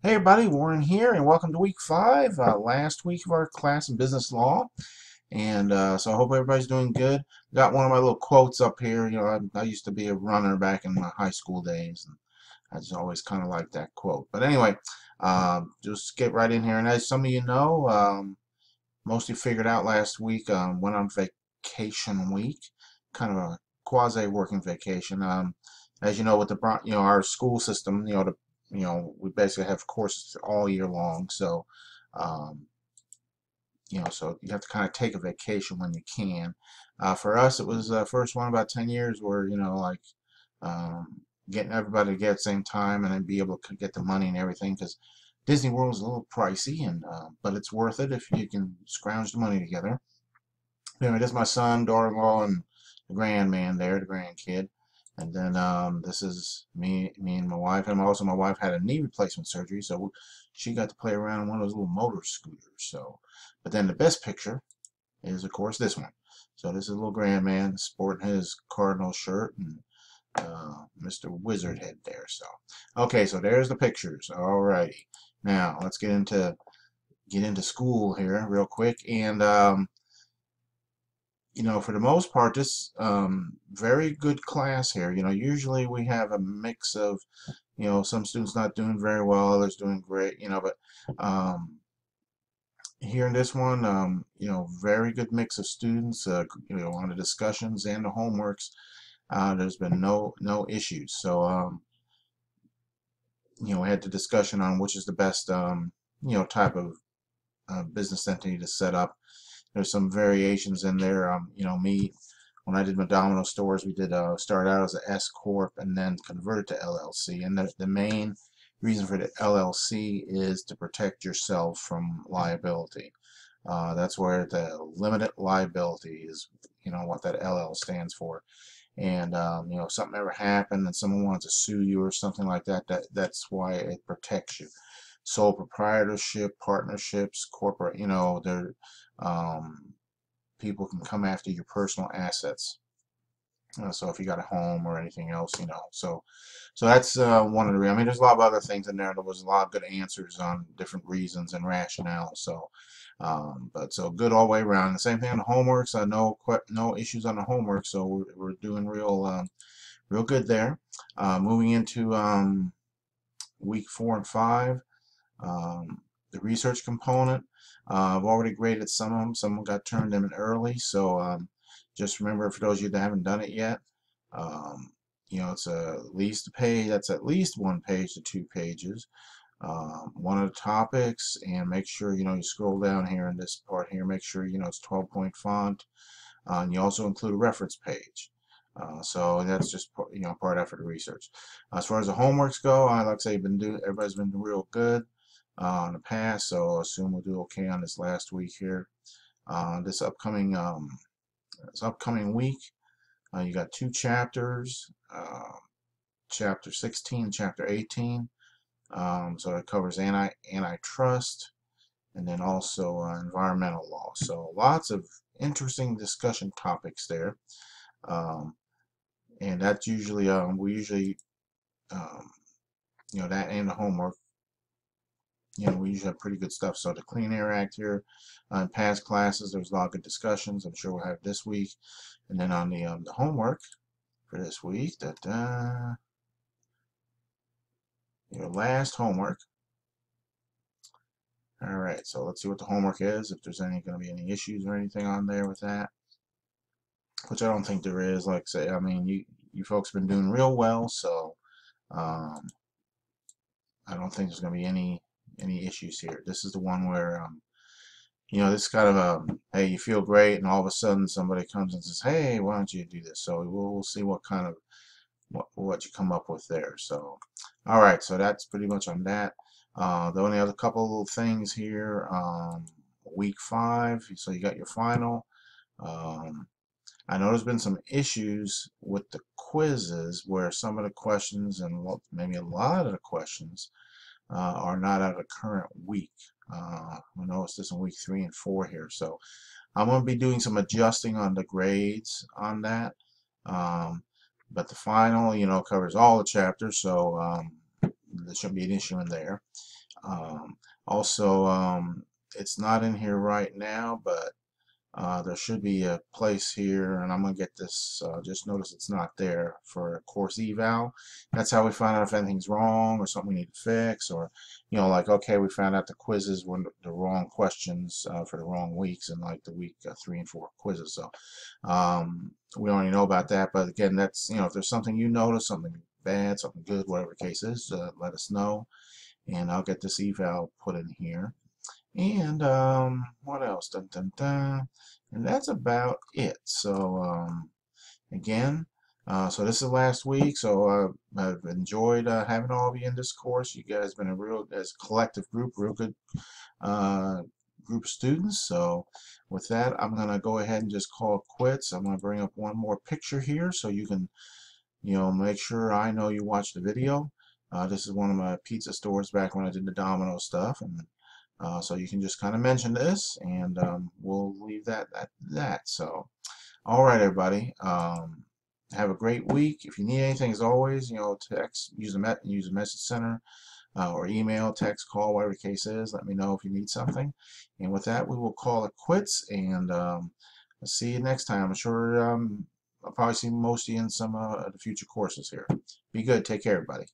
Hey everybody, Warren here, and welcome to week 5, last week of our class in business law. And so I hope everybody's doing good. Got one of my little quotes up here. I used to be a runner back in my high school days, and I just always kind of liked that quote. But anyway, just get right in here. And as some of you know, mostly figured out last week, went on vacation week, kind of a quasi-working vacation. As you know, with our school system, we basically have courses all year long, so um, so you have to kind of take a vacation when you can. For us, it was the first one in about 10 years where, um, getting everybody together at the same time and then be able to get the money and everything, because Disney World is a little pricey, and but it's worth it if you can scrounge the money together. Anyway, this is my son, daughter-in-law, and the grandman there, the grandkid. And then this is me and my wife. And also my wife had a knee replacement surgery, so she got to play around in one of those little motor scooters. So, but then the best picture is, of course, this one. So this is a little grandman sporting his Cardinal shirt and Mr. Wizard head there. So, okay, so there's the pictures. Alrighty. Now let's get into school here real quick. And for the most part, this very good class here. Usually we have a mix of, some students not doing very well, others doing great, but um, here in this one, very good mix of students, on the discussions and the homeworks. There's been no issues. So, we had the discussion on which is the best, type of business entity to set up. There's some variations in there. Me, when I did my domino stores, we did start out as a S corp and then convert it to LLC. And the main reason for the LLC is to protect yourself from liability. That's where the limited liability is, what that LL stands for. And if something ever happened and someone wants to sue you or something like that, that's why it protects you. Sole proprietorship, partnerships, corporate, they're people can come after your personal assets. So if you got a home or anything else, so that's one of the. I mean, there's a lot of other things in there. There was a lot of good answers on different reasons and rationale. So, but so good all the way around. The same thing on the homeworks. No issues on the homework. So we're doing real good there. Moving into week 4 and 5. The research component. I've already graded some of them. Some of them got turned in early, so just remember, for those of you that haven't done it yet, it's at least a page. That's at least 1 page to 2 pages. One of the topics, and make sure you scroll down here in this part here. Make sure it's 12-point font, and you also include a reference page. So that's just part of the research. As far as the homeworks go, like I say, everybody's been doing real good in the past, so I assume we'll do okay on this last week here. This upcoming week, you got 2 chapters, chapter 16 and chapter 18. So it covers antitrust and then also environmental law. So lots of interesting discussion topics there. Um, and that's usually we usually um, that and the homework, we usually have pretty good stuff. So the Clean Air Act here, in past classes, there was a lot of good discussions. I'm sure we'll have this week. And then on the homework for this week, your last homework. All right, so let's see what the homework is, if there's going to be any issues or anything on there with that, which I don't think there is. Like I say, I mean, you folks have been doing real well, so um, I don't think there's going to be any issues here. This is the one where this is kind of hey, you feel great, and all of a sudden somebody comes and says, hey, why don't you do this? So we'll see what kind of what you come up with there. So, all right, so that's pretty much on that. The only other couple of little things here, week 5, so you got your final. I know there's been some issues with the quizzes where some of the questions, and maybe a lot of the questions, are not out of the current week. I noticed this in week 3 and 4 here. So I'm going to be doing some adjusting on the grades on that. But the final, covers all the chapters, so there shouldn't be an issue in there. Also, it's not in here right now, but there should be a place here, and I'm going to get this, just notice it's not there, for a course eval. That's how we find out if anything's wrong or something we need to fix, or, like, okay, we found out the quizzes were the wrong questions for the wrong weeks, in like the week 3 and 4 quizzes. So we already know about that, but again, that's, if there's something you notice, something bad, something good, whatever the case is, let us know, and I'll get this eval put in here. And what else? Dun, dun, dun. And that's about it. So again, so this is last week. So I've enjoyed having all of you in this course. You guys have been as a collective group, real good uh, group of students. So with that, I'm gonna go ahead and just call it quits. I'm gonna bring up one more picture here so you can, make sure I know you watched the video. This is one of my pizza stores back when I did the domino stuff, and so you can just kind of mention this, and we'll leave that at that. So, all right, everybody. Have a great week. If you need anything, as always, text, use the message center, or email, text, call, whatever the case is. Let me know if you need something. And with that, we will call it quits, and I'll see you next time. I'm sure I'll probably see most of you in some of the future courses here. Be good. Take care, everybody.